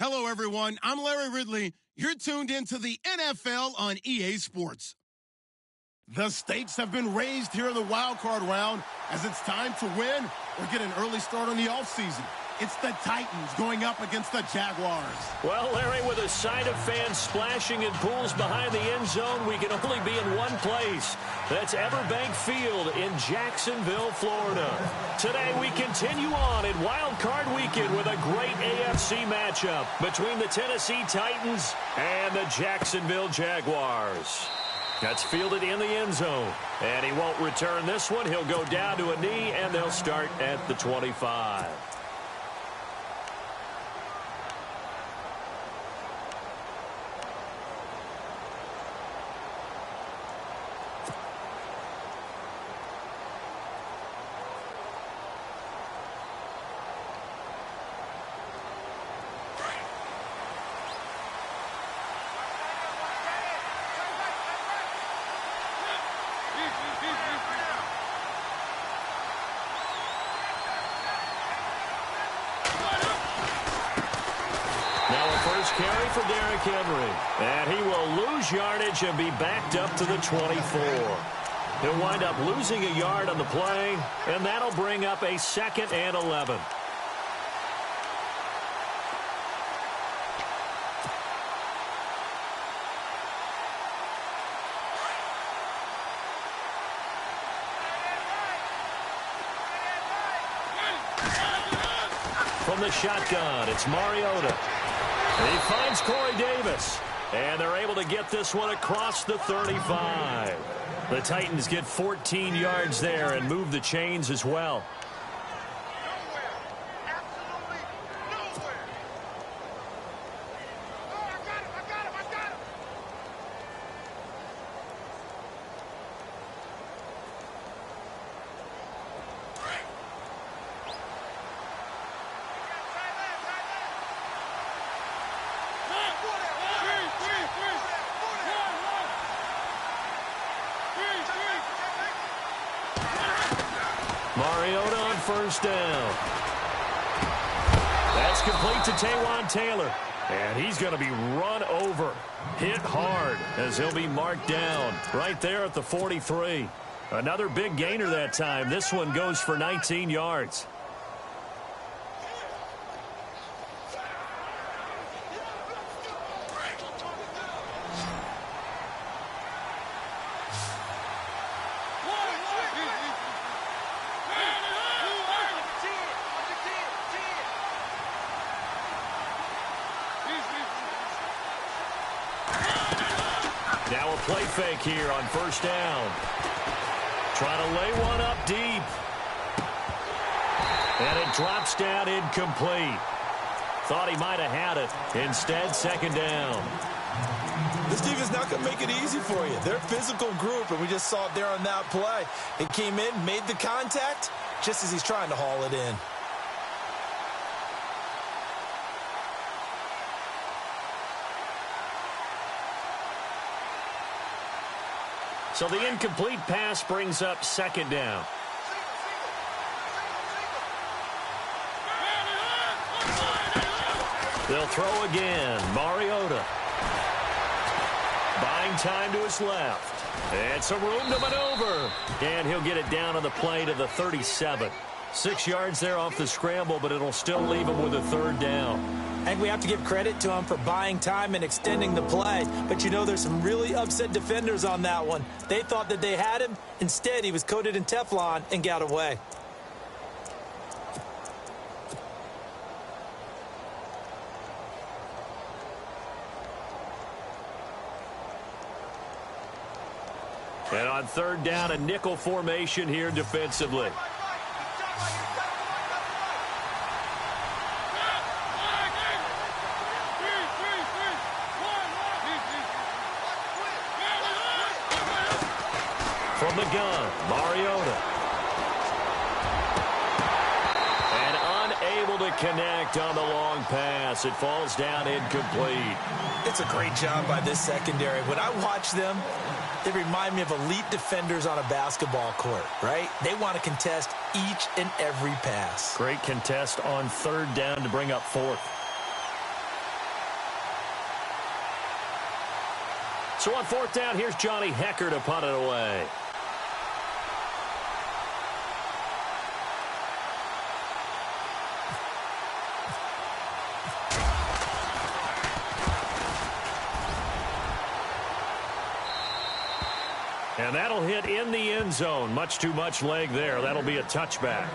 Hello, everyone. I'm Larry Ridley. You're tuned into the NFL on EA Sports. The stakes have been raised here in the wild card round as it's time to win or get an early start on the offseason. It's the Titans going up against the Jaguars. Well, Larry, with a sight of fans splashing in pools behind the end zone, we can only be in one place. That's Everbank Field in Jacksonville, Florida. Today, we continue on in Wild Card Weekend with a great AFC matchup between the Tennessee Titans and the Jacksonville Jaguars. That's fielded in the end zone, and he won't return this one. He'll go down to a knee, and they'll start at the 25. Carry for Derrick Henry, and he will lose yardage and be backed up to the 24. He'll wind up losing a yard on the play, and that'll bring up a 2nd and 11. From the shotgun, it's Mariota. He finds Corey Davis, and they're able to get this one across the 35. The Titans get 14 yards there and move the chains as well. Mariota on first down. That's complete to Taywan Taylor. And he's going to be run over, hit hard, as he'll be marked down right there at the 43. Another big gainer that time. This one goes for 19 yards. Now a play fake here on first down. Trying to lay one up deep. And it drops down incomplete. Thought he might have had it. Instead, 2nd down. This defense not going to make it easy for you. They're a physical group, and we just saw it there on that play. It came in, made the contact, just as he's trying to haul it in. So the incomplete pass brings up 2nd down. They'll throw again. Mariota. Buying time to his left. And some room to maneuver. And he'll get it down on the play to the 37. 6 yards there off the scramble, but it'll still leave him with a 3rd down. And we have to give credit to him for buying time and extending the play. But, you know, there's some really upset defenders on that one. They thought that they had him. Instead, he was coated in Teflon and got away. And on 3rd down, a nickel formation here defensively. From the gun, Mariota. And unable to connect on the long pass. It falls down incomplete. It's a great job by this secondary. When I watch them, they remind me of elite defenders on a basketball court, right? They want to contest each and every pass. Great contest on 3rd down to bring up 4th. So on fourth down, here's Johnny Hecker to punt it away. And that'll hit in the end zone. Much too much leg there. That'll be a touchback.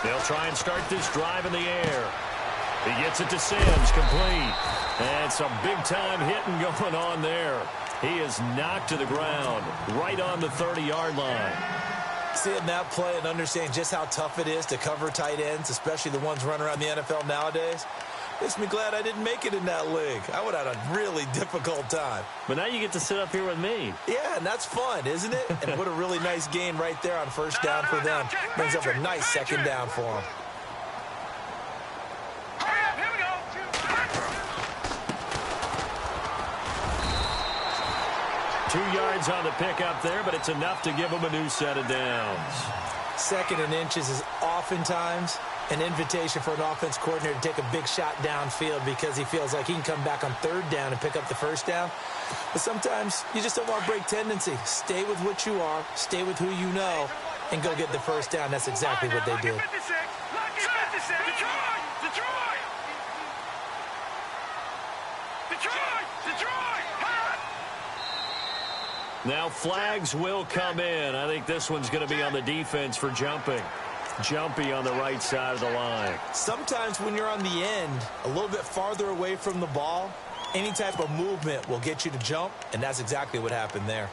They'll try and start this drive in the air. He gets it to Sims, complete. And some big-time hitting going on there. He is knocked to the ground right on the 30-yard line. Seeing that play and understanding just how tough it is to cover tight ends, especially the ones running around the NFL nowadays, makes me glad I didn't make it in that league. I would have had a really difficult time. But now you get to sit up here with me. Yeah, and that's fun, isn't it? And what a really nice gain right there on first down for them. Brings up a nice second down for them. Here we go. 2 yards on the pickup there, but it's enough to give them a new set of downs. 2nd and inches is oftentimes an invitation for an offense coordinator to take a big shot downfield because he feels like he can come back on 3rd down and pick up the 1st down. But sometimes you just don't want to break tendency. Stay with what you are, stay with who you know, and go get the 1st down. That's exactly what they did. Now flags will come in. I think this one's going to be on the defense for jumping. Jumpy on the right side of the line. Sometimes when you're on the end, a little bit farther away from the ball, any type of movement will get you to jump, and that's exactly what happened there.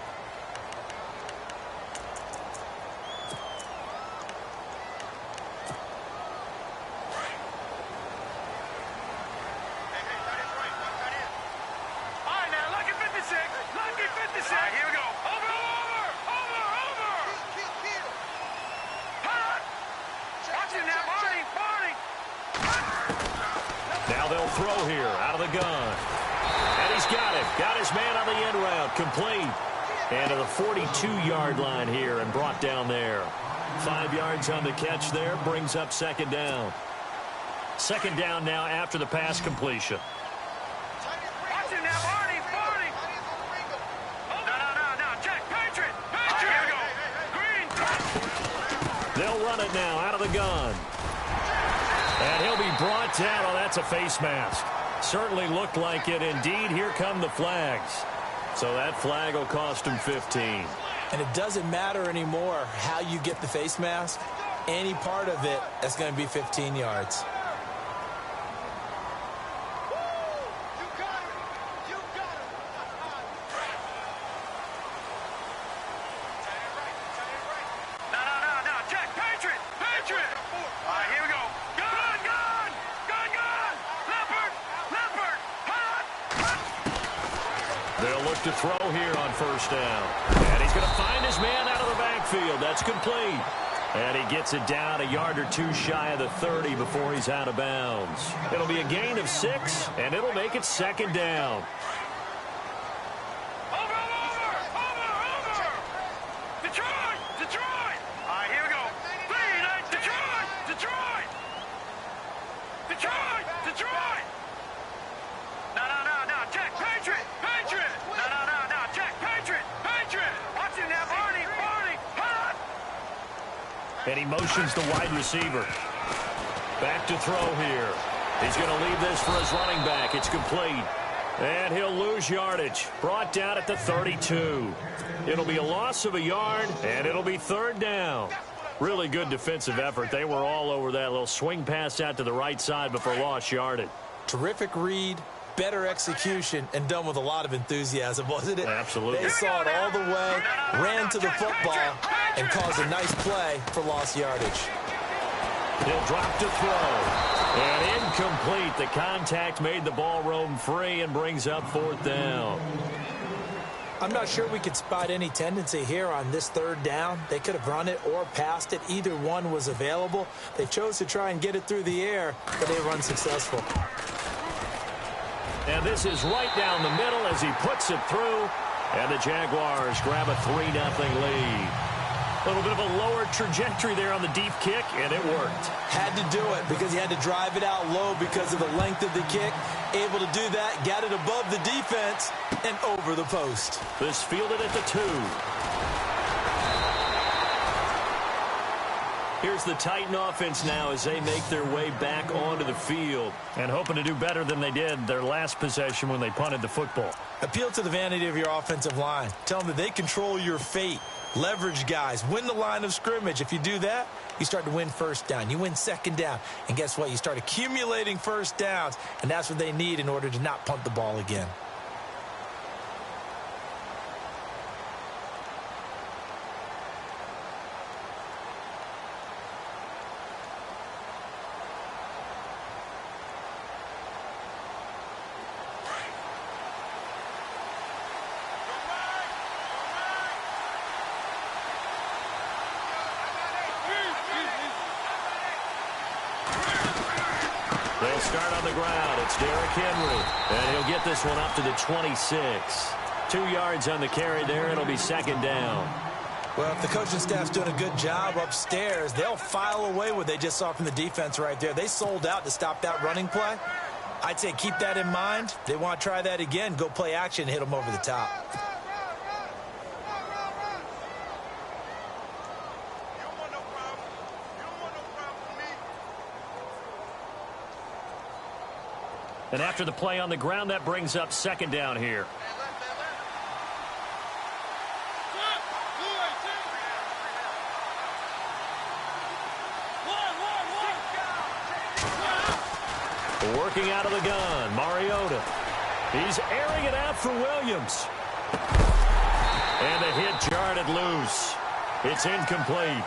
Now they'll throw here out of the gun. And he's got it. Got his man on the end route. Complete. And to the 42-yard line here and brought down there. 5 yards on the catch there. Brings up 2nd down. 2nd down now after the pass completion. They'll run it now out of the gun. And he'll be brought down. Oh, that's a face mask. Certainly looked like it. Indeed, here come the flags. So that flag will cost him 15. And it doesn't matter anymore how you get the face mask. Any part of it, that's going to be 15 yards. They'll look to throw here on 1st down. And he's going to find his man out of the backfield. That's complete. And he gets it down a yard or 2 shy of the 30 before he's out of bounds. It'll be a gain of 6, and it'll make it 2nd down. And he motions the wide receiver. Back to throw here. He's going to leave this for his running back. It's complete. And he'll lose yardage. Brought down at the 32. It'll be a loss of a yard, and it'll be 3rd down. Really good defensive effort. They were all over that little swing pass out to the right side before lost yardage. Terrific read, better execution, and done with a lot of enthusiasm, wasn't it? Absolutely. They saw it all the way, ran to the football, and caused a nice play for lost yardage. He'll drop to throw. And incomplete. The contact made the ball roam free and brings up 4th down. I'm not sure we could spot any tendency here on this third down. They could have run it or passed it. Either one was available. They chose to try and get it through the air, but they were unsuccessful. And this is right down the middle as he puts it through. And the Jaguars grab a 3-0 lead. A little bit of a lower trajectory there on the deep kick, and it worked. Had to do it because he had to drive it out low because of the length of the kick. Able to do that, got it above the defense, and over the post. This fielded at the 2. Here's the Titan offense now as they make their way back onto the field and hoping to do better than they did their last possession when they punted the football. Appeal to the vanity of your offensive line. Tell them that they control your fate. Leverage guys. Win the line of scrimmage. If you do that, you start to win first down. You win second down. And guess what? You start accumulating first downs, and that's what they need in order to not punt the ball again. They'll start on the ground. It's Derrick Henry. And he'll get this one up to the 26. 2 yards on the carry there. It'll be second down. Well, if the coaching staff's doing a good job upstairs, they'll file away what they just saw from the defense right there. They sold out to stop that running play. I'd say keep that in mind. They want to try that again. Go play action, hit them over the top. And after the play on the ground, that brings up second down here. Working out of the gun, Mariota. He's airing it out for Williams. And the hit jarred loose. It's incomplete.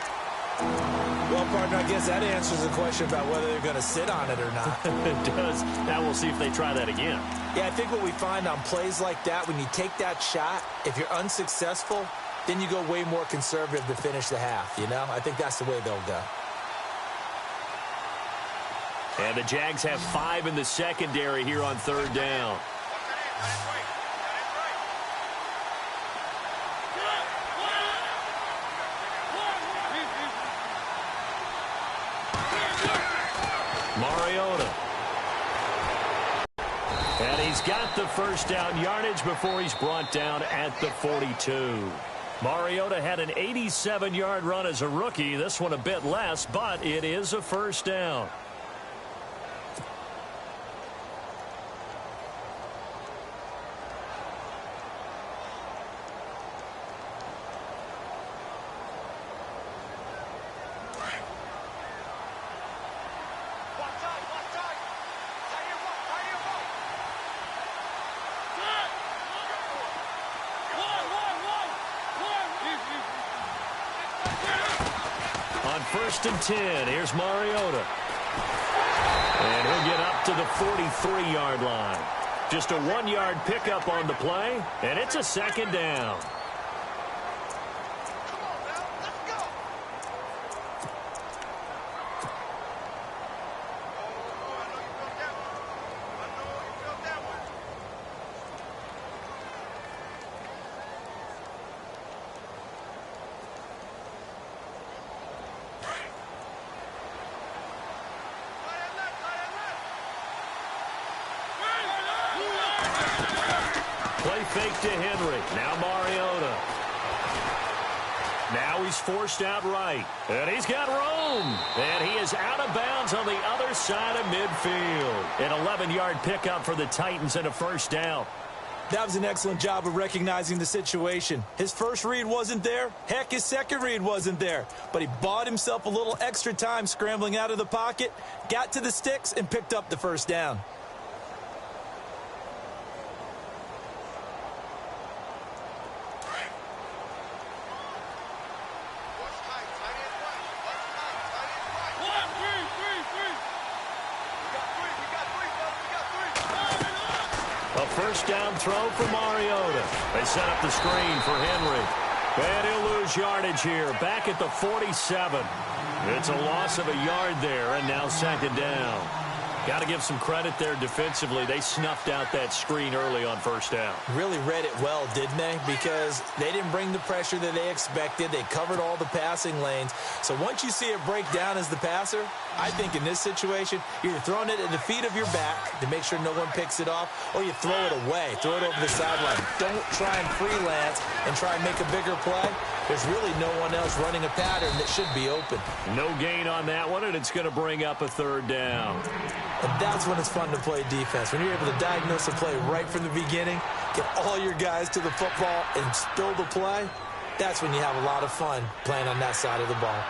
Well, partner, I guess that answers the question about whether they're going to sit on it or not. It does. Now we'll see if they try that again. Yeah, I think what we find on plays like that, when you take that shot, if you're unsuccessful, then you go way more conservative to finish the half, you know? I think that's the way they'll go. And the Jags have 5 in the secondary here on third down. Mariota. And he's got the first down yardage before he's brought down at the 42. Mariota had an 87-yard run as a rookie. This one a bit less, but it is a first down. First and 10. Here's Mariota. And he'll get up to the 43-yard line. Just a 1-yard pickup on the play, and it's a second down. Play fake to Henry. Now Mariota. Now he's forced out right. And he's got room. And he is out of bounds on the other side of midfield. An 11-yard pickup for the Titans and a first down. That was an excellent job of recognizing the situation. His first read wasn't there. Heck, his second read wasn't there. But he bought himself a little extra time scrambling out of the pocket, got to the sticks, and picked up the first down. first down throw for Mariota. They set up the screen for Henry. And he'll lose yardage here, back at the 47. It's a loss of a yard there, and now second down. Got to give some credit there defensively. They snuffed out that screen early on first down. Really read it well, didn't they? Because they didn't bring the pressure that they expected. They covered all the passing lanes. So once you see it break down as the passer, I think in this situation, you're either throwing it at the feet of your back to make sure no one picks it off, or you throw it away, throw it over the sideline. Don't try and freelance and try and make a bigger play. There's really no one else running a pattern that should be open. No gain on that one, and it's going to bring up a third down. And that's when it's fun to play defense. When you're able to diagnose a play right from the beginning, get all your guys to the football and spill the play, that's when you have a lot of fun playing on that side of the ball.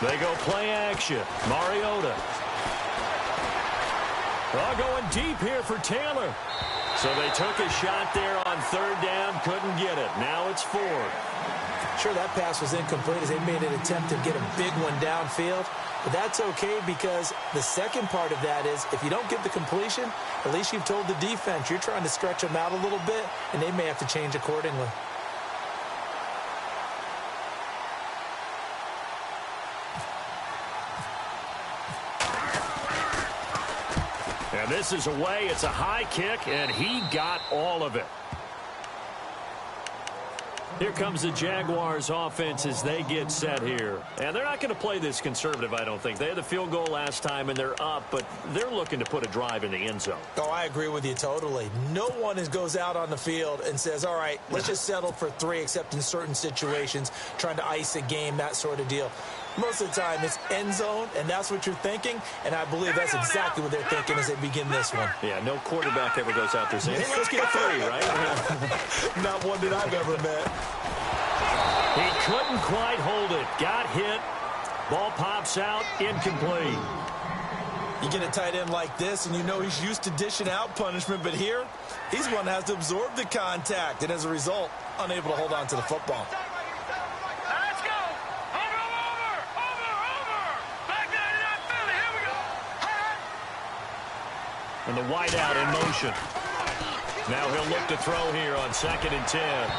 They go play action. Mariota. Going deep here for Taylor. So they took a shot there on third down, couldn't get it. Now it's fourth. Sure, that pass was incomplete as they made an attempt to get a big one downfield. But that's okay because the second part of that is if you don't get the completion, at least you've told the defense you're trying to stretch them out a little bit, and they may have to change accordingly. And this is away. It's a high kick, and he got all of it. Here comes the Jaguars offense as they get set here. And they're not going to play this conservative, I don't think. They had the field goal last time, and they're up, but they're looking to put a drive in the end zone. Oh, I agree with you totally. No one goes out on the field and says, all right, let's just settle for 3, except in certain situations, trying to ice a game, that sort of deal. Most of the time, it's end zone, and that's what you're thinking, and I believe that's exactly what they're thinking as they begin this one. Yeah, no quarterback ever goes out there saying, hey, let's get 3, right? Not one that I've ever met. He couldn't quite hold it. Got hit. Ball pops out. Incomplete. You get a tight end like this, and you know he's used to dishing out punishment, but here, he's one that has to absorb the contact, and as a result, unable to hold on to the football. And the wideout in motion. Now he'll look to throw here on 2nd and 10.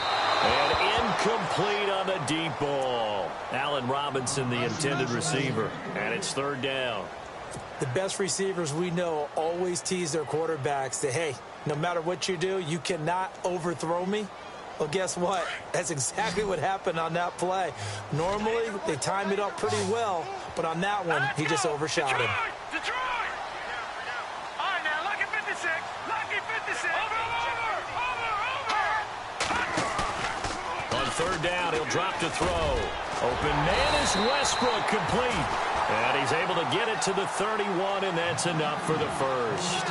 And incomplete on the deep ball. Allen Robinson, the intended receiver. And it's third down. The best receivers we know always tease their quarterbacks that, hey, no matter what you do, you cannot overthrow me. Well, guess what? That's exactly what happened on that play. Normally, they time it up pretty well, but on that one, he just overshot him. Third down, he'll drop to throw. Open man is Westbrook, complete. And he's able to get it to the 31, and that's enough for the first.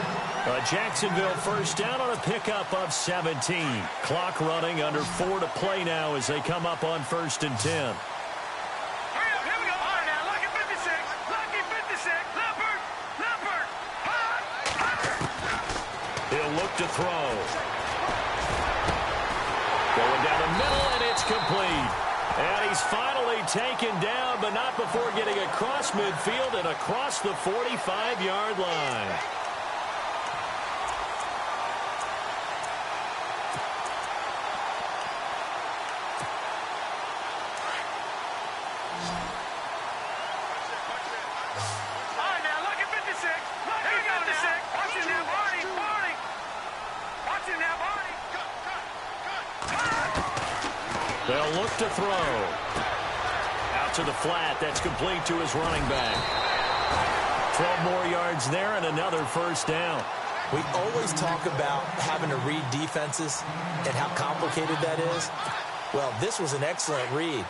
Jacksonville first down on a pickup of 17. Clock running, under 4 to play now as they come up on 1st and 10. He'll look to throw. Going down the middle, and it's complete. And he's finally taken down, but not before getting across midfield and across the 45-yard line. They'll look to throw. Out to the flat. That's complete to his running back. 12 more yards there and another first down. We always talk about having to read defenses and how complicated that is. Well, this was an excellent read.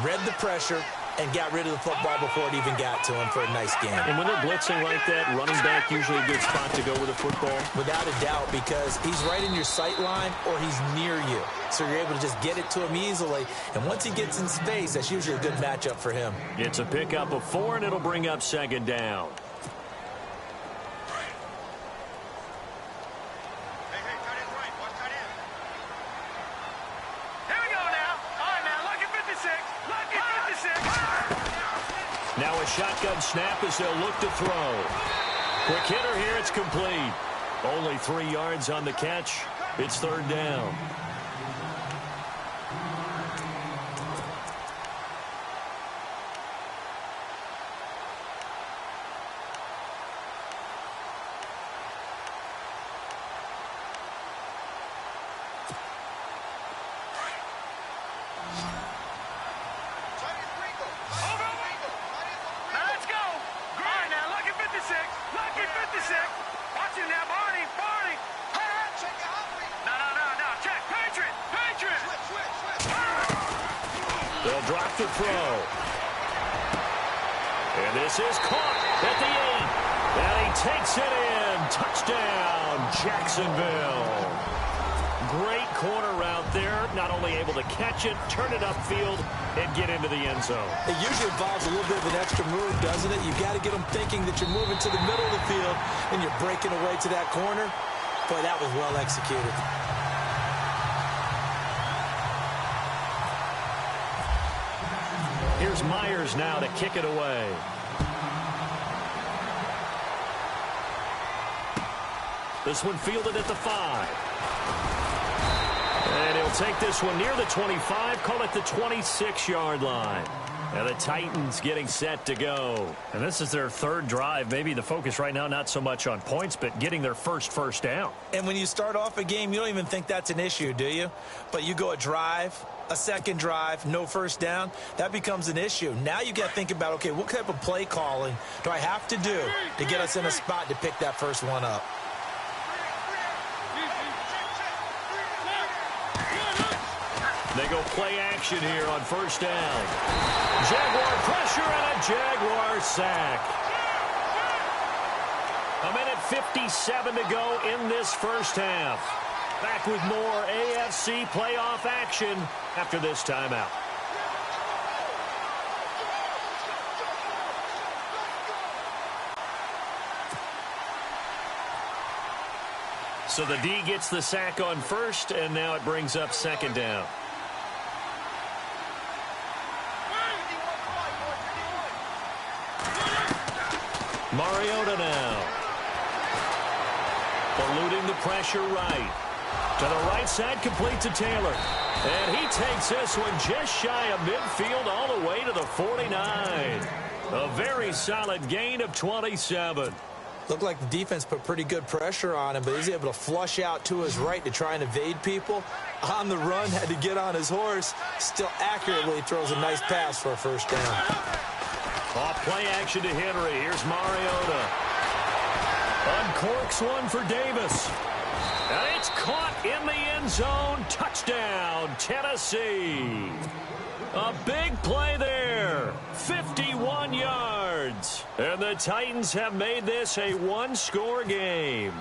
Read the pressure and got rid of the football before it even got to him for a nice game. And when they're blitzing like that, running back usually a good spot to go with a football? Without a doubt, because he's right in your sight line or he's near you. So you're able to just get it to him easily. And once he gets in space, that's usually a good matchup for him. It's a pickup of 4, and it'll bring up 2nd down. Now a shotgun snap as they'll look to throw. Quick hitter here, it's complete. Only 3 yards on the catch. It's third down. They'll drop the throw. And this is caught at the 8. And he takes it in. Touchdown, Jacksonville. Great corner route there. Not only able to catch it, turn it upfield, and get into the end zone. It usually involves a little bit of an extra move, doesn't it? You've got to get them thinking that you're moving to the middle of the field and you're breaking away to that corner. Boy, that was well executed. Here's Myers now to kick it away. This one fielded at the 5. And he'll take this one near the 25, call it the 26-yard line. And the Titans getting set to go. And this is their third drive. Maybe the focus right now not so much on points, but getting their first down. And when you start off a game, you don't even think that's an issue, do you? But you go a drive, a second drive, no first down, that becomes an issue. Now you got to think about, okay, what type of play calling do I have to do to get us in a spot to pick that first one up? They go play action here on first down. Jaguar pressure and a Jaguar sack. A minute 57 to go in this first half. Back with more AFC playoff action after this timeout. So the D gets the sack on first, and now it brings up second down. Mariota now. Eluding the pressure right. To the right side, complete to Taylor. And he takes this one just shy of midfield all the way to the 49. A very solid gain of 27. Looked like the defense put pretty good pressure on him, but he's able to flush out to his right to try and evade people. On the run, had to get on his horse. Still accurately throws a nice pass for a first down. Off play action to Henry. Here's Mariota. Uncorks one for Davis. And it's caught in the end zone. Touchdown, Tennessee. A big play there. 51 yards. And the Titans have made this a one-score game.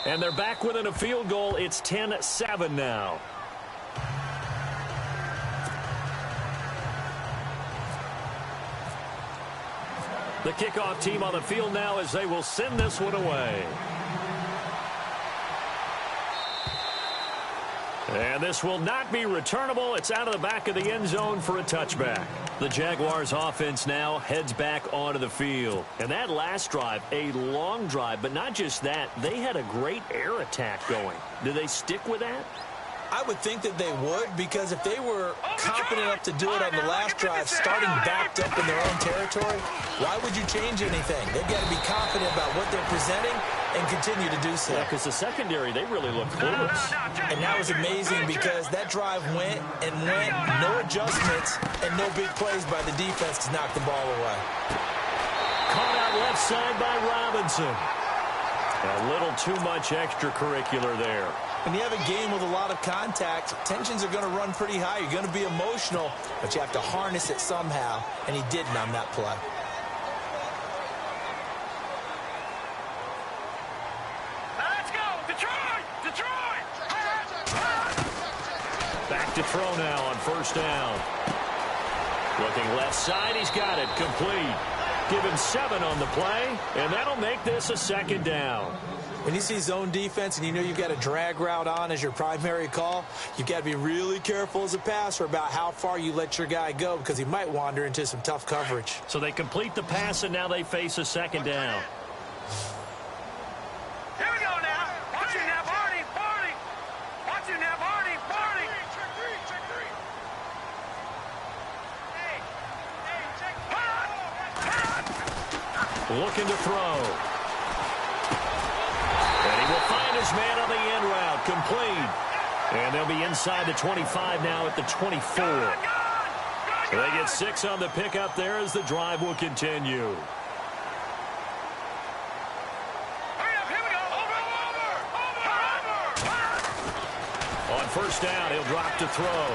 And they're back within a field goal. It's 10-7 now. The kickoff team on the field now as they will send this one away. And this will not be returnable. It's out of the back of the end zone for a touchback. The Jaguars offense now heads back onto the field. And that last drive, a long drive, but not just that. They had a great air attack going. Do they stick with that? I would think that they would, because if they were confident enough to do it on the last drive, starting backed up in their own territory, why would you change anything? They've got to be confident about what they're presenting and continue to do so. Yeah, because the secondary, they really look clueless. And that was amazing because that drive went and went, no adjustments, and no big plays by the defense to knock the ball away. Caught out left side by Robinson. A little too much extracurricular there. When you have a game with a lot of contact, tensions are going to run pretty high. You're going to be emotional, but you have to harness it somehow, and he didn't on that play. Let's go! Detroit! Detroit! Back to throw now on first down. Looking left side, he's got it. Complete. Give him 7 on the play, and that'll make this a second down. When you see zone defense and you know you've got a drag route on as your primary call, you've got to be really careful as a passer about how far you let your guy go because he might wander into some tough coverage. So they complete the pass, and now they face a second down. Here we go now. Watch it now, Barney. Barney. Watch it now, Barney. Barney. Check three. Hey, Looking to throw. And he will find his man on the end route. Complete. And they'll be inside the 25 now at the 24. So they get 6 on the pickup there as the drive will continue. Here we go. Over. On first down, he'll drop to throw.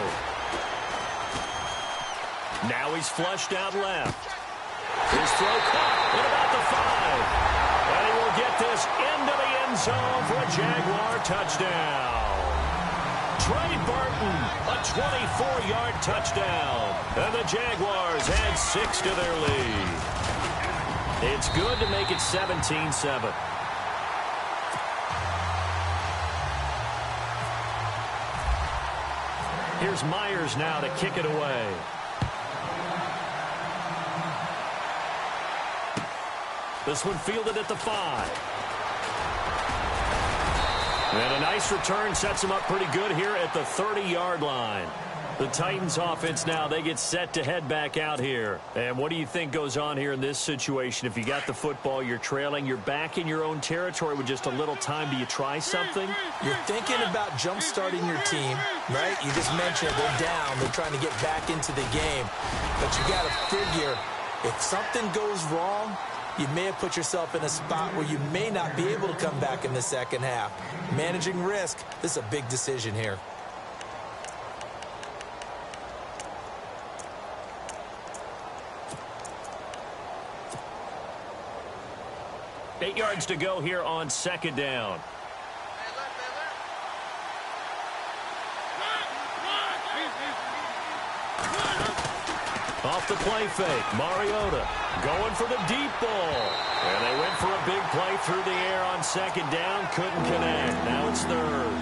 Now he's flushed out left. His throw caught at about the 5. And he will get this into the end zone for a Jaguar touchdown. Trey Burton, a 24-yard touchdown. And the Jaguars add 6 to their lead. It's good to make it 17-7. Here's Myers now to kick it away. This one fielded at the 5. And a nice return sets him up pretty good here at the 30-yard line. The Titans offense now, they get set to head back out here. And what do you think goes on here in this situation? If you got the football, you're trailing, you're back in your own territory with just a little time. Do you try something? You're thinking about jump-starting your team, right? You just mentioned they're down. They're trying to get back into the game. But you got to figure if something goes wrong, you may have put yourself in a spot where you may not be able to come back in the second half. Managing risk, this is a big decision here. Eight yards to go here on second down. Off the play fake, Mariota going for the deep ball. And they went for a big play through the air on second down, couldn't connect. Now it's third.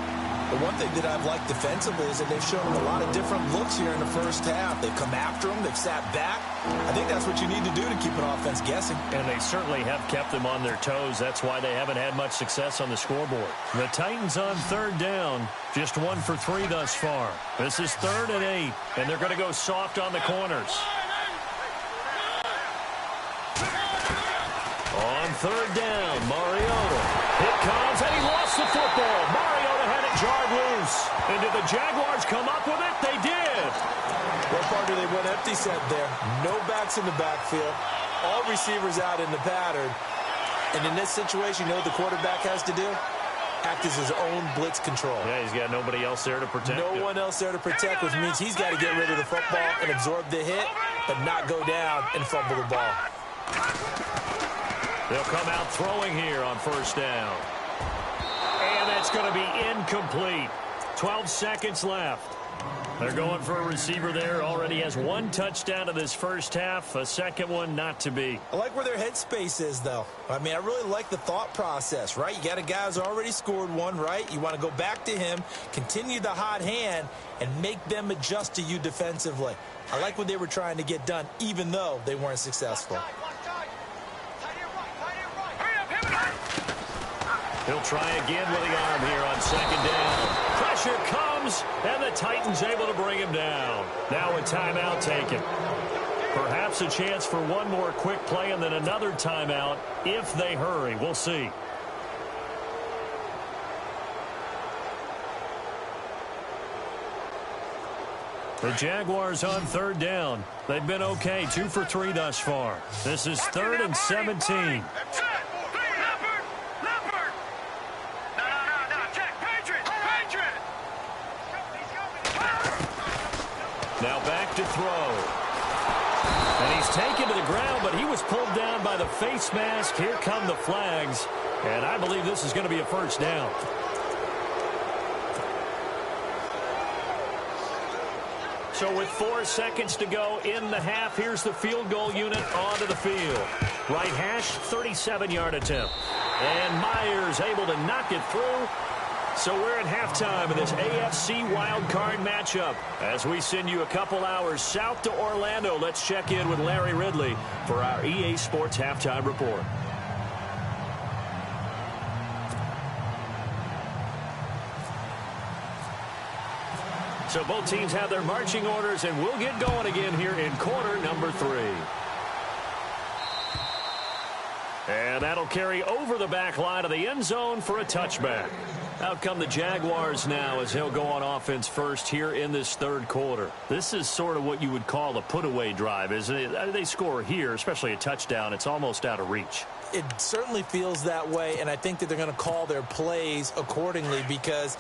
The one thing that I've liked defensively is that they've shown them a lot of different looks here in the first half. They've come after them. They've sat back. I think that's what you need to do to keep an offense guessing. And they certainly have kept them on their toes. That's why they haven't had much success on the scoreboard. The Titans on third down, just 1 for 3 thus far. This is 3rd and 8, and they're going to go soft on the corners. On third down, Mariota. It comes, and he lost the football. Mariota had it jarred loose. And did the Jaguars come up with it? They did. What part do they went empty set there? No backs in the backfield. All receivers out in the pattern. And in this situation, you know what the quarterback has to do? Act as his own blitz control. Yeah, he's got nobody else there to protect him. No one else there to protect, which means he's got to get rid of the football and absorb the hit, but not go down and fumble the ball. They'll come out throwing here on first down. And that's going to be incomplete. 12 seconds left. They're going for a receiver there. Already has 1 touchdown in this first half. A second one not to be. I like where their headspace is, though. I mean, I really like the thought process, right? You got a guy who's already scored 1, right? You want to go back to him, continue the hot hand, and make them adjust to you defensively. I like what they were trying to get done, even though they weren't successful. He'll try again with the arm here on second down. Pressure comes, and the Titans able to bring him down. Now a timeout taken. Perhaps a chance for one more quick play and then another timeout if they hurry. We'll see. The Jaguars on third down. They've been okay, 2 for 3 thus far. This is 3rd and 17. Now back to throw. And he's taken to the ground, but he was pulled down by the face mask. Here come the flags. And I believe this is going to be a first down. So with 4 seconds to go in the half, here's the field goal unit onto the field. Right hash, 37-yard attempt. And Myers able to knock it through. So we're at halftime of this AFC wildcard matchup. As we send you a couple hours south to Orlando, let's check in with Larry Ridley for our EA Sports Halftime Report. So both teams have their marching orders, and we'll get going again here in quarter number 3. And that'll carry over the back line of the end zone for a touchback. Out come the Jaguars now as he'll go on offense first here in this third quarter. This is sort of what you would call a put-away drive, isn't it? They score here, especially a touchdown. It's almost out of reach. It certainly feels that way, and I think that they're going to call their plays accordingly because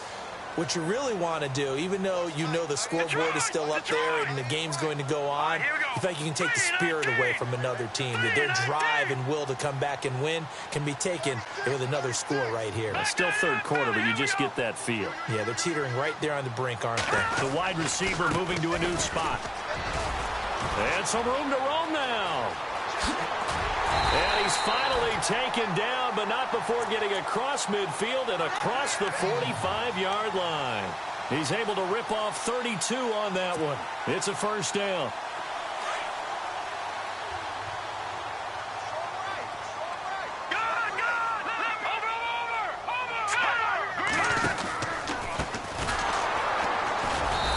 what you really want to do, even though you know the scoreboard is still up there and the game's going to go on, you think you can take the spirit away from another team. That their drive and will to come back and win can be taken with another score right here. It's still third quarter, but you just get that feel. Yeah, they're teetering right there on the brink, aren't they? The wide receiver moving to a new spot. And some room to roam now. And he's finally taken down, but not before getting across midfield and across the 45-yard line. He's able to rip off 32 on that one. It's a first down.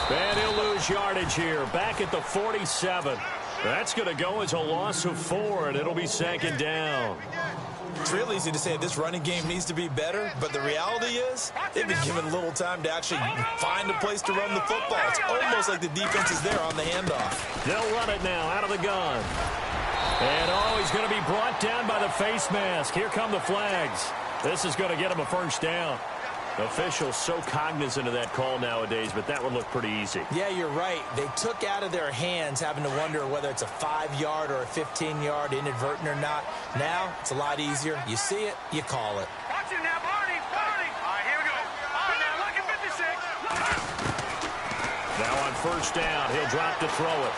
And he'll lose yardage here, back at the 47. That's going to go as a loss of 4, and it'll be second down. It's real easy to say this running game needs to be better, but the reality is they've been given little time to actually find a place to run the football. It's almost like the defense is there on the handoff. They'll run it now out of the gun. And, oh, he's going to be brought down by the face mask. Here come the flags. This is going to get him a first down. Officials so cognizant of that call nowadays, but that would look pretty easy. Yeah, you're right. They took out of their hands having to wonder whether it's a 5-yard or a 15-yard, inadvertent or not. Now, it's a lot easier. You see it, you call it. Watch it now, Barney. All right, here we go. All right, now, look at 56. Now on first down, he'll drop to throw it.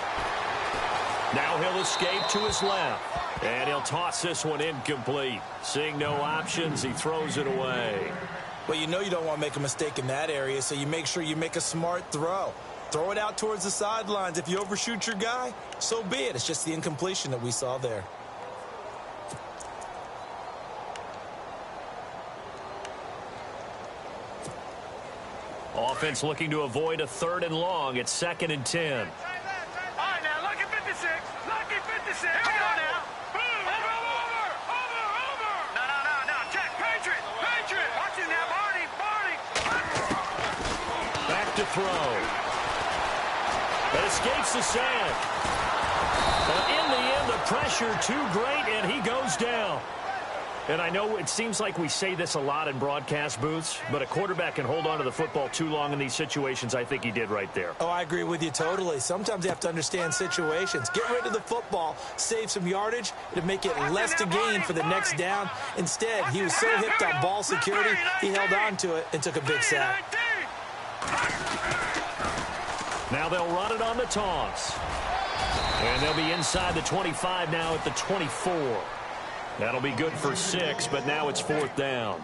Now he'll escape to his left. And he'll toss this one incomplete. Seeing no options, he throws it away. Well, you know you don't want to make a mistake in that area, so you make sure you make a smart throw. Throw it out towards the sidelines. If you overshoot your guy, so be it. It's just the incompletion that we saw there. Offense looking to avoid a 3rd and long. It's 2nd and 10. All right, now, look at 56. Lucky 56. Here we go now. Over. No. Check. Patriot. Watch it now, Barney. Back to throw. But escapes the sack. But in the end, the pressure too great, and he goes down. And I know it seems like we say this a lot in broadcast booths, but a quarterback can hold on to the football too long in these situations. I think he did right there. Oh, I agree with you totally. Sometimes you have to understand situations. Get rid of the football, save some yardage to make it less to gain for the next down. Instead, he was so hipped on ball security, he held on to it and took a big sack. Now they'll run it on the toss. And they'll be inside the 25 now at the 24. That'll be good for 6, but now it's 4th down.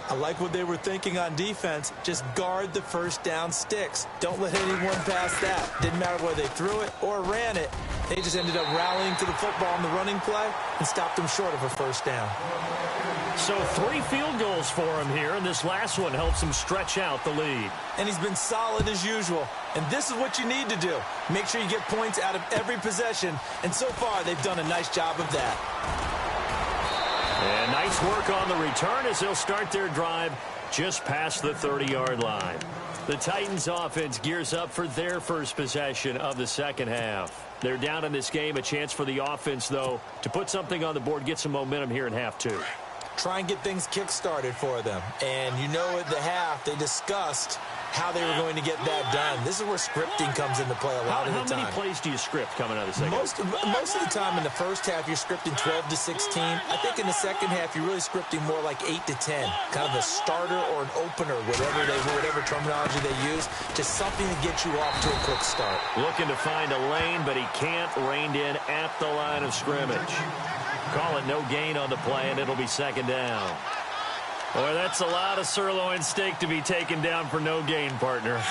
I like what they were thinking on defense. Just guard the first down sticks. Don't let anyone pass that. Didn't matter whether they threw it or ran it. They just ended up rallying to the football in the running play and stopped them short of a first down. So 3 field goals for him here, and this last one helps him stretch out the lead. And he's been solid as usual. And this is what you need to do. Make sure you get points out of every possession. And so far, they've done a nice job of that. And nice work on the return as they'll start their drive just past the 30-yard line. The Titans offense gears up for their first possession of the second half. They're down in this game. A chance for the offense, though, to put something on the board, get some momentum here in half 2. Try and get things kick-started for them. And you know at the half, they discussed how they were going to get that done. This is where scripting comes into play a lot of the time. How many plays do you script coming out of the second half? Most of the time in the first half, you're scripting 12 to 16. I think in the second half, you're really scripting more like 8 to 10. Kind of a starter or an opener, whatever terminology they use. Just something to get you off to a quick start. Looking to find a lane, but he can't. Reined in at the line of scrimmage. Call it no gain on the play, and it'll be second down. Boy, that's a lot of sirloin steak to be taken down for no gain, partner.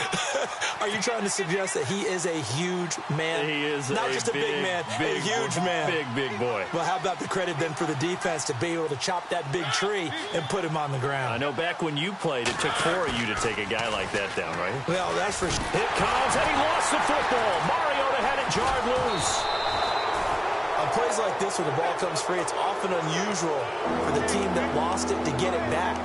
Are you trying to suggest that he is a huge man? He is not just a big man, a huge man. Big boy. Well, how about the credit then for the defense to be able to chop that big tree and put him on the ground? I know back when you played, it took 4 of you to take a guy like that down, right? Well, that's for sure. It comes, and he lost the football. Mariota had it jarred loose. On plays like this where the ball comes free, it's often unusual for the team that lost it to get it back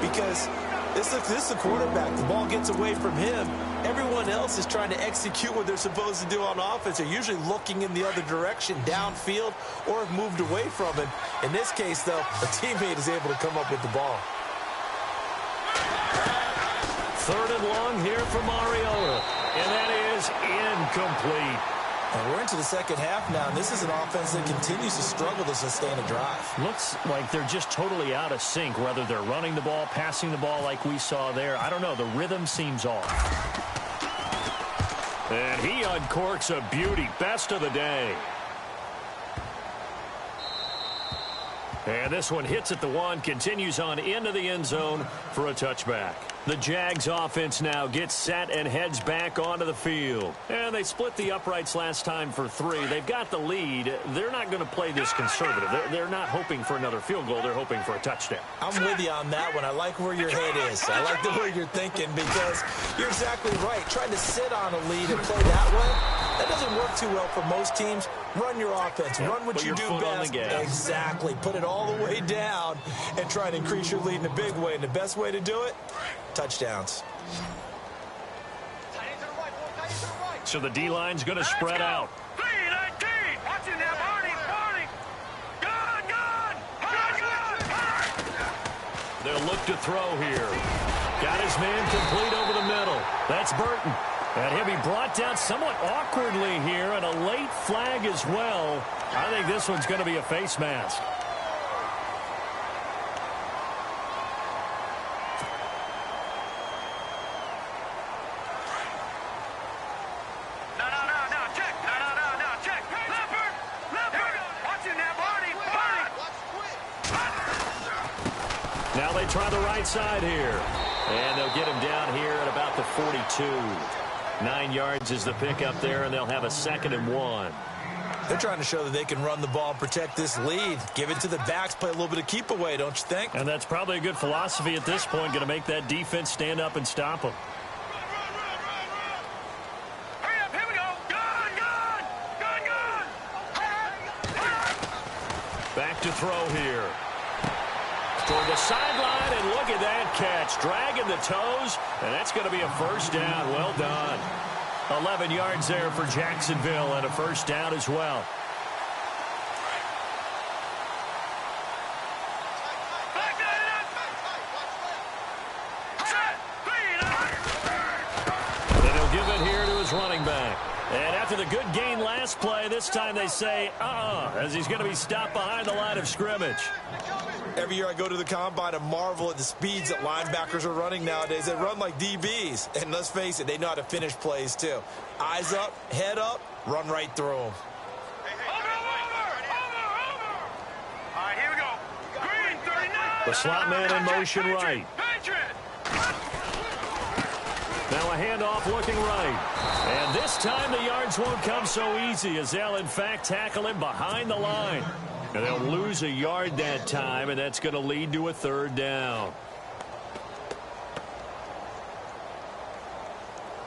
because this is the quarterback. The ball gets away from him. Everyone else is trying to execute what they're supposed to do on offense. They're usually looking in the other direction, downfield, or have moved away from it. In this case, though, a teammate is able to come up with the ball. 3rd and long here for Mariota, and that is incomplete. And we're into the second half now, and this is an offense that continues to struggle to sustain a drive. Looks like they're just totally out of sync, whether they're running the ball, passing the ball like we saw there. I don't know. The rhythm seems off. And he uncorks a beauty. Best of the day. And this one hits at the 1, continues on into the end zone for a touchback. The Jags offense now gets set and heads back onto the field. And they split the uprights last time for 3. They've got the lead. They're not going to play this conservative. They're not hoping for another field goal. They're hoping for a touchdown. I'm with you on that one. I like where your head is. I like the way you're thinking because you're exactly right. Trying to sit on a lead and play that way, that doesn't work too well for most teams. Run your offense. Run what you do best. Exactly. Put it all the way down and try to increase your lead in a big way. And the best way to do it, touchdowns. So the D-line's going to spread out. 3-19. Watching that, Barney. Good. They'll look to throw here. Got his man complete over the middle. That's Burton. And he'll be brought down somewhat awkwardly here, and a late flag as well. I think this one's going to be a face mask. Now they try the right side here. And they'll get him down here at about the 42. 9 yards is the pickup there, and they'll have a 2nd and 1. They're trying to show that they can run the ball and protect this lead. Give it to the backs, play a little bit of keep away, don't you think? And that's probably a good philosophy at this point, going to make that defense stand up and stop them. Hurry up, here we go. Good. Back to throw here. Toward the sideline, and look at that catch. Dragging the toes, and that's going to be a first down. Well done. 11 yards there for Jacksonville, and a first down as well. And he'll give it here to his running back. And after the good gain last play, this time they say, as he's going to be stopped behind the line of scrimmage. Every year I go to the combine and marvel at the speeds that linebackers are running nowadays. They run like DBs. And let's face it, they know how to finish plays too. Eyes up, head up, run right through them. All right, here we go. Green, 39. The slot man in motion right. Now a handoff looking right. And this time the yards won't come so easy as they'll in fact tackle him behind the line. And they'll lose a yard that time, and that's going to lead to a 3rd down.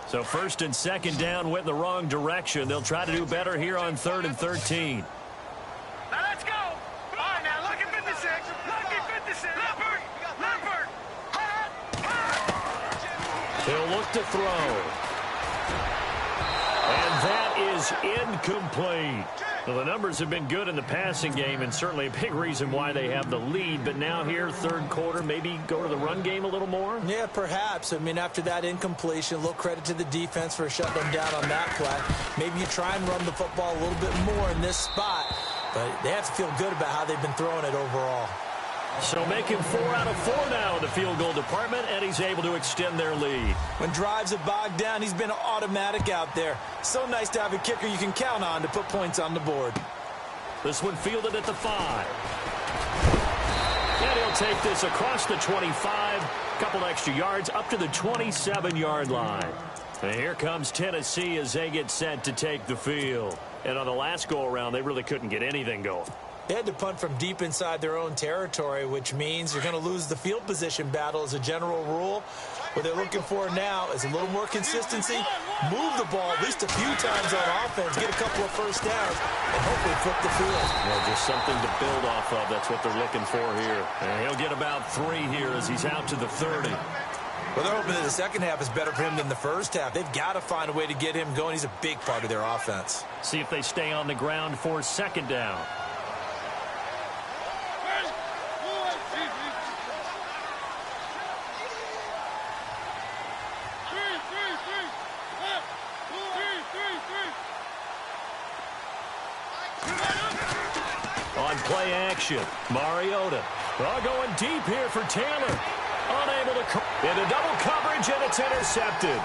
So 1st and 2nd down went in the wrong direction. They'll try to do better here on 3rd and 13. Now let's go. All right, now lucky 56. Lucky 56. Leopard. He'll look to throw. And that is incomplete. Well, the numbers have been good in the passing game, and certainly a big reason why they have the lead. But now here, 3rd quarter, maybe go to the run game a little more? Yeah, perhaps. I mean, after that incompletion, a little credit to the defense for shutting them down on that play. Maybe you try and run the football a little bit more in this spot. But they have to feel good about how they've been throwing it overall. So making 4 out of 4 now in the field goal department, and he's able to extend their lead. When drives have bogged down, he's been automatic out there. So nice to have a kicker you can count on to put points on the board. This one fielded at the 5. And he'll take this across the 25. Couple extra yards up to the 27-yard line. And here comes Tennessee as they get set to take the field. And on the last go-around, they really couldn't get anything going. They had to punt from deep inside their own territory, which means you're going to lose the field position battle as a general rule. What they're looking for now is a little more consistency, move the ball at least a few times on offense, get a couple of first downs, and hopefully flip the field. Well, just something to build off of. That's what they're looking for here. And he'll get about 3 here as he's out to the 30. Well, they're hoping that the second half is better for him than the first half. They've got to find a way to get him going. He's a big part of their offense. See if they stay on the ground for second down. On play action, Mariota. Going deep here for Taylor. Unable to into double coverage, and it's intercepted.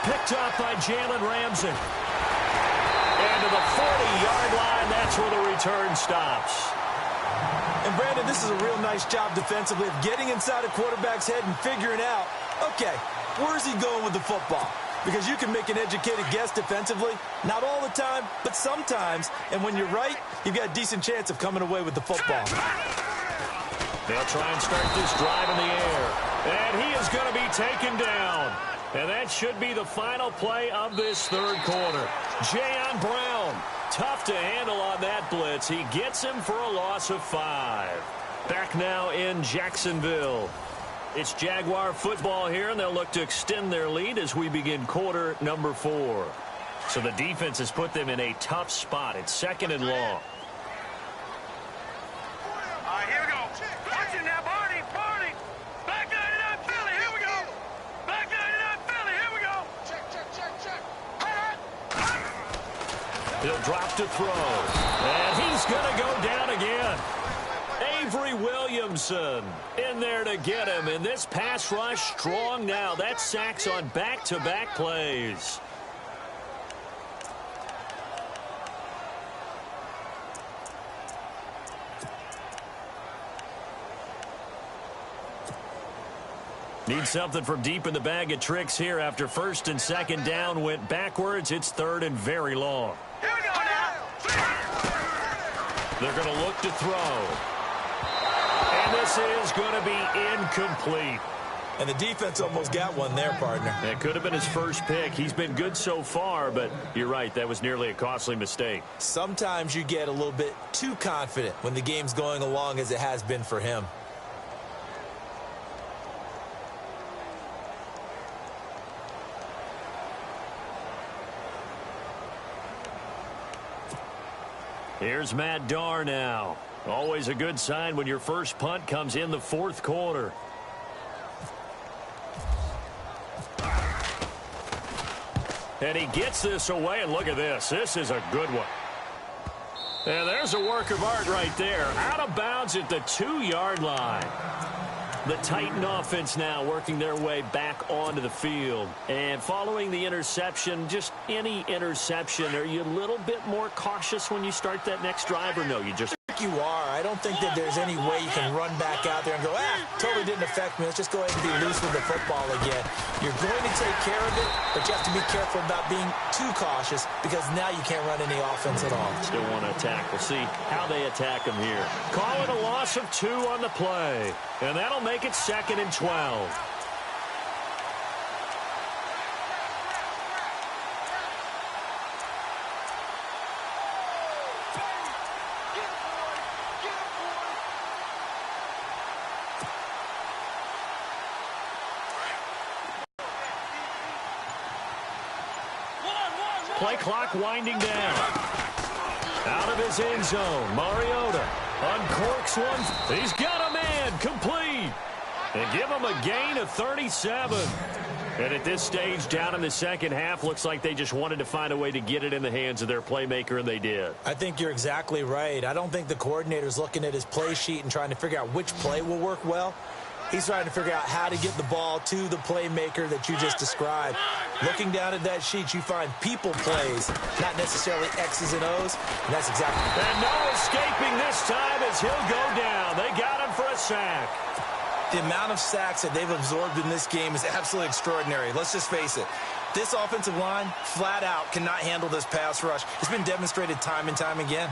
Picked up by Jalen Ramsey. And to the 40-yard line, that's where the return stops. And, Brandon, this is a real nice job defensively of getting inside a quarterback's head and figuring out, okay, where's he going with the football? Because you can make an educated guess defensively. Not all the time, but sometimes. And when you're right, you've got a decent chance of coming away with the football. They'll try and start this drive in the air. And he is going to be taken down. And that should be the final play of this third quarter. Jayon Brown, tough to handle on that blitz. He gets him for a loss of 5. Back now in Jacksonville. It's Jaguar football here, and they'll look to extend their lead as we begin quarter number 4. So the defense has put them in a tough spot. It's second and long. Here we go. Watching now, Barney. Back 99 Philly. Here we go. Back 99 Philly. Here we go. Check. He'll drop to throw. And he's going to go down again. Avery Williamson in there to get him. And this pass rush strong now. That's sacks on back-to-back plays. Need something from deep in the bag of tricks here after first and second down went backwards. It's third and very long. Here we go now. They're going to look to throw. And this is going to be incomplete. And the defense almost got one there, partner. That could have been his first pick. He's been good so far, but you're right. That was nearly a costly mistake. Sometimes you get a little bit too confident when the game's going along as it has been for him. Here's Matt Darr now. Always a good sign when your first punt comes in the fourth quarter. And he gets this away, and look at this. This is a good one. And there's a work of art right there. Out of bounds at the 2-yard line. The Titan offense now working their way back onto the field. And following the interception, just any interception, are you a little bit more cautious when you start that next drive, or no? You just... You are. I don't think that there's any way you can run back out there and go, totally didn't affect me. Let's just go ahead and be loose with the football again. You're going to take care of it, but you have to be careful about being too cautious because now you can't run any offense at all. Still want to attack. We'll see how they attack them here. Call it a loss of 2 on the play, and that'll make it second and 12. Play clock winding down. Out of his end zone, Mariota uncorks one. He's got a man, complete. And give him a gain of 37. And at this stage, down in the second half, looks like they just wanted to find a way to get it in the hands of their playmaker, and they did. I think you're exactly right. I don't think the coordinator's looking at his play sheet and trying to figure out which play will work well. He's trying to figure out how to get the ball to the playmaker that you just described. Looking down at that sheet, you find people plays, not necessarily X's and O's, and that's exactly. And no escaping this time as he'll go down. They got him for a sack. The amount of sacks that they've absorbed in this game is absolutely extraordinary. Let's just face it. This offensive line, flat out, cannot handle this pass rush. It's been demonstrated time and time again.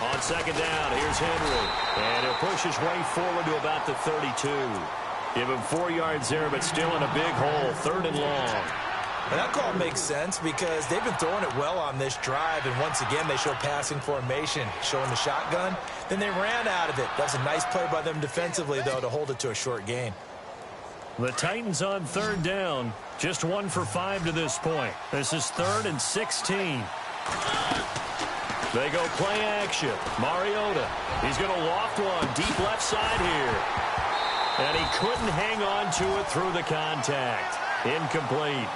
On second down, here's Henry. And he'll push his way forward to about the 32. Give him 4 yards there, but still in a big hole, 3rd and long. And that call makes sense because they've been throwing it well on this drive, and once again, they show passing formation, showing the shotgun. Then they ran out of it. That's a nice play by them defensively, though, to hold it to a short gain. The Titans on 3rd down, just 1 for 5 to this point. This is 3rd and 16. They go play action. Mariota, he's going to loft one deep left side here. And he couldn't hang on to it through the contact. Incomplete.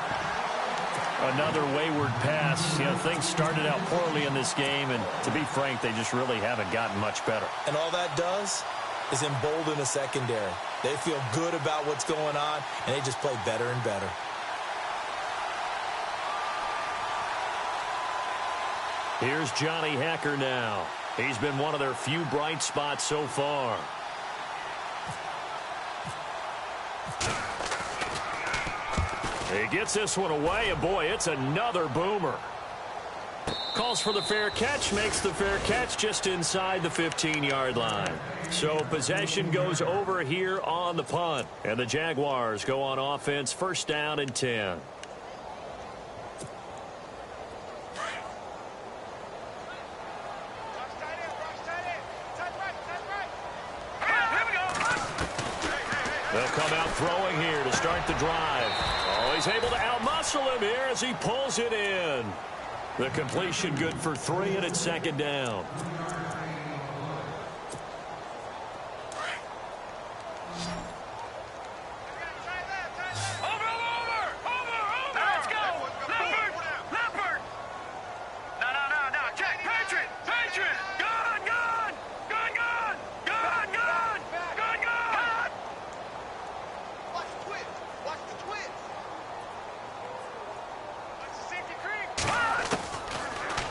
Another wayward pass. You know, things started out poorly in this game, and to be frank, they just really haven't gotten much better. And all that does is embolden the secondary. They feel good about what's going on, and they just play better and better. Here's Johnny Hacker now. He's been one of their few bright spots so far. He gets this one away, and boy, it's another boomer. Calls for the fair catch, makes the fair catch just inside the 15-yard line. So possession goes over here on the punt, and the Jaguars go on offense, 1st down and 10. They'll come out throwing here to start the drive. Oh, he's able to outmuscle him here as he pulls it in. The completion good for 3, and it's 2nd down.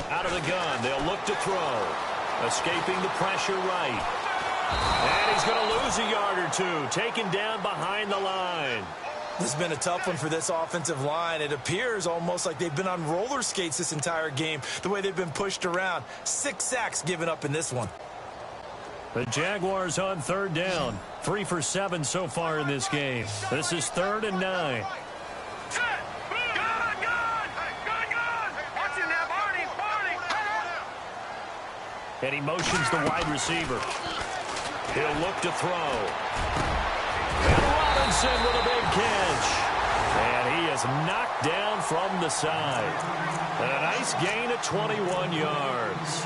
Out of the gun, they'll look to throw. Escaping the pressure right. And he's going to lose a yard or 2, taken down behind the line. This has been a tough one for this offensive line. It appears almost like they've been on roller skates this entire game, the way they've been pushed around. 6 sacks given up in this one. The Jaguars on 3rd down. 3 for 7 so far in this game. This is 3rd and 9. And he motions the wide receiver. He'll look to throw. And Robinson with a big catch. And he is knocked down from the side. And a nice gain of 21 yards.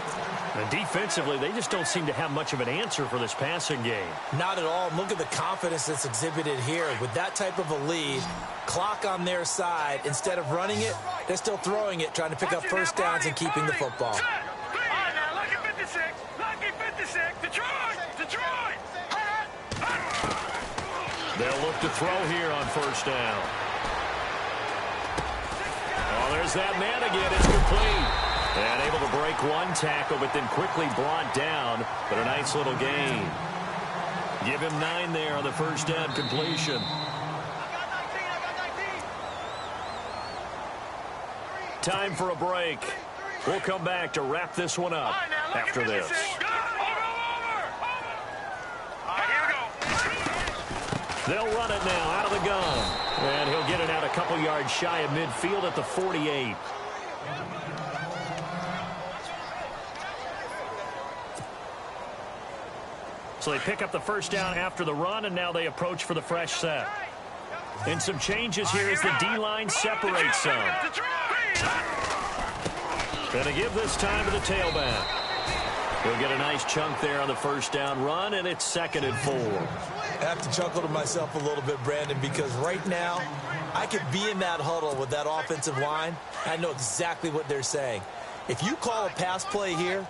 And defensively, they just don't seem to have much of an answer for this passing game. Not at all. Look at the confidence that's exhibited here. With that type of a lead, clock on their side, instead of running it, they're still throwing it, trying to pick up 1st downs and keeping the football. They'll look to throw here on 1st down. Oh, there's that man again. It's complete. And able to break 1 tackle, but then quickly brought down. But a nice little gain. Give him 9 there on the 1st down completion. Time for a break. We'll come back to wrap this one up after this. They'll run it now out of the gun. And he'll get it out a couple yards shy of midfield at the 48. So they pick up the 1st down after the run, and now they approach for the fresh set. And some changes here as the D-line separates some. Gonna give this time to the tailback. He'll get a nice chunk there on the 1st down run, and it's 2nd and 4. I have to chuckle to myself a little bit, Brandon, because right now I could be in that huddle with that offensive line. I know exactly what they're saying. If you call a pass play here,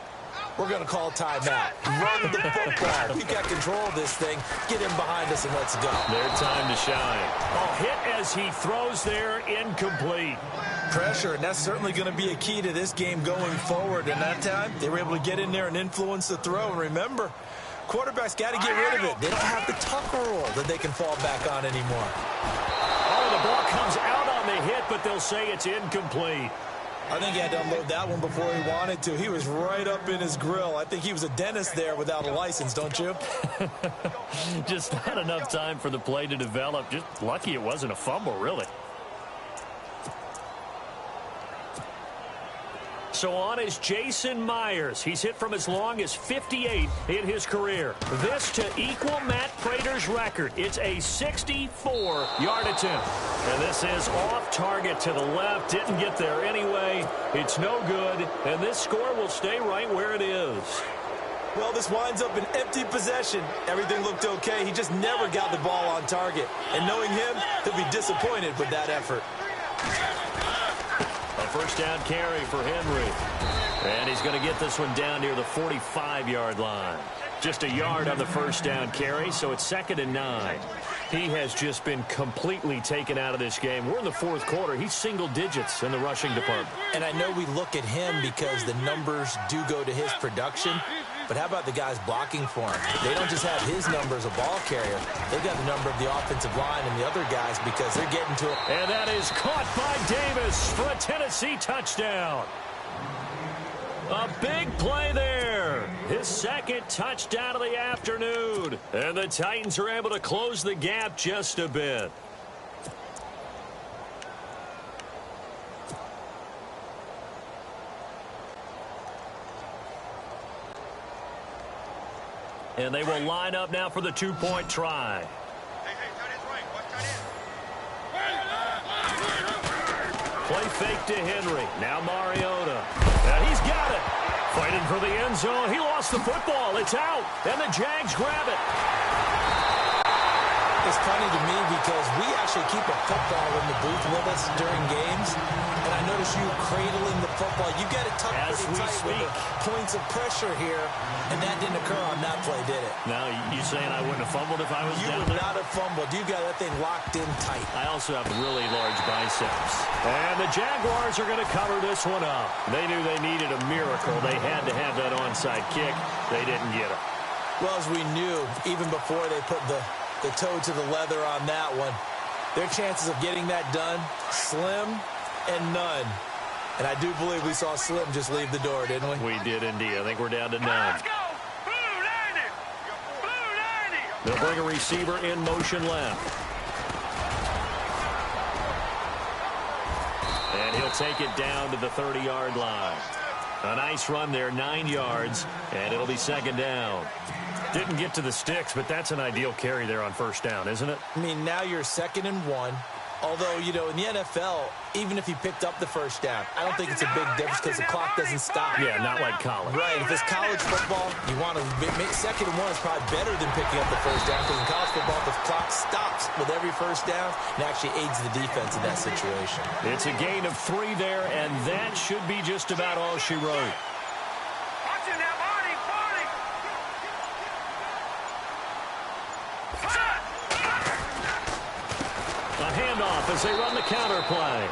we're going to call timeout. Run the football. We got control of this thing. Get him behind us and let's go. Their time to shine. Oh, hit as he throws there, incomplete. Pressure, and that's certainly going to be a key to this game going forward. And that time, they were able to get in there and influence the throw. And remember, quarterbacks got to get rid of it. They don't have the Tucker rule that they can fall back on anymore. Oh, the ball comes out on the hit, but they'll say it's incomplete. I think he had to unload that one before he wanted to. He was right up in his grill. I think he was a dentist there without a license, don't you? Just not enough time for the play to develop. Just lucky it wasn't a fumble, really. So on is Jason Myers. He's hit from as long as 58 in his career. This to equal Matt Prater's record. It's a 64-yard attempt. And this is off target to the left. Didn't get there anyway. It's no good. And this score will stay right where it is. Well, this winds up an empty possession. Everything looked okay. He just never got the ball on target. And knowing him, he'll be disappointed with that effort. A first down carry for Henry. And he's going to get this one down near the 45-yard line. Just a yard on the first down carry, so it's 2nd and 9. He has just been completely taken out of this game. We're in the fourth quarter. He's single digits in the rushing department. And I know we look at him because the numbers do go to his production. But how about the guys blocking for him? They don't just have his number as a ball carrier. They've got the number of the offensive line and the other guys because they're getting to him. And that is caught by Davis for a Tennessee touchdown. A big play there. His second touchdown of the afternoon. And the Titans are able to close the gap just a bit. And they will line up now for the two-point try. Play fake to Henry. Now Mariota. And he's got it. Fighting for the end zone. He lost the football. It's out. And the Jags grab it. It's funny to me because we actually keep a football in the booth with us during games. And I notice you cradling the football. You got it tucked pretty tight with the points of pressure here. And that didn't occur on that play, did it? Now, you saying I wouldn't have fumbled if I was down there? You would not have fumbled. You got that thing locked in tight. I also have really large biceps. And the Jaguars are going to cover this one up. They knew they needed a miracle. They had to have that onside kick. They didn't get it. Well, as we knew, even before they put the toe to the leather on that one, their chances of getting that done, slim and none. And I do believe we saw Slim just leave the door, didn't we? We did indeed. I think we're down to none. Let's go! Blue 90! Blue 90! They'll bring a receiver in motion left. And he'll take it down to the 30-yard line. A nice run there, 9 yards, and it'll be 2nd down. Didn't get to the sticks, but that's an ideal carry there on first down, isn't it? I mean, now you're 2nd and 1. Although, you know, in the NFL, even if he picked up the first down, I don't think it's a big difference because the clock doesn't stop. Yeah, not like college. Right. If it's college football, you want to make 2nd and 1 is probably better than picking up the first down because in college football, the clock stops with every first down and actually aids the defense in that situation. It's a gain of 3 there, and that should be just about all she wrote. As they run the counter play.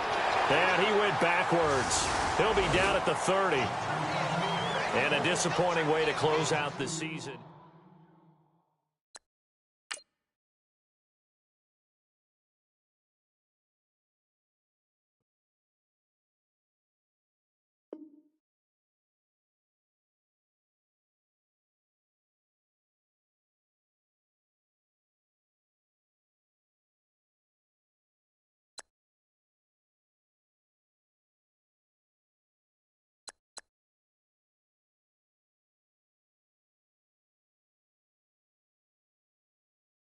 And he went backwards. He'll be down at the 30. And a disappointing way to close out the season.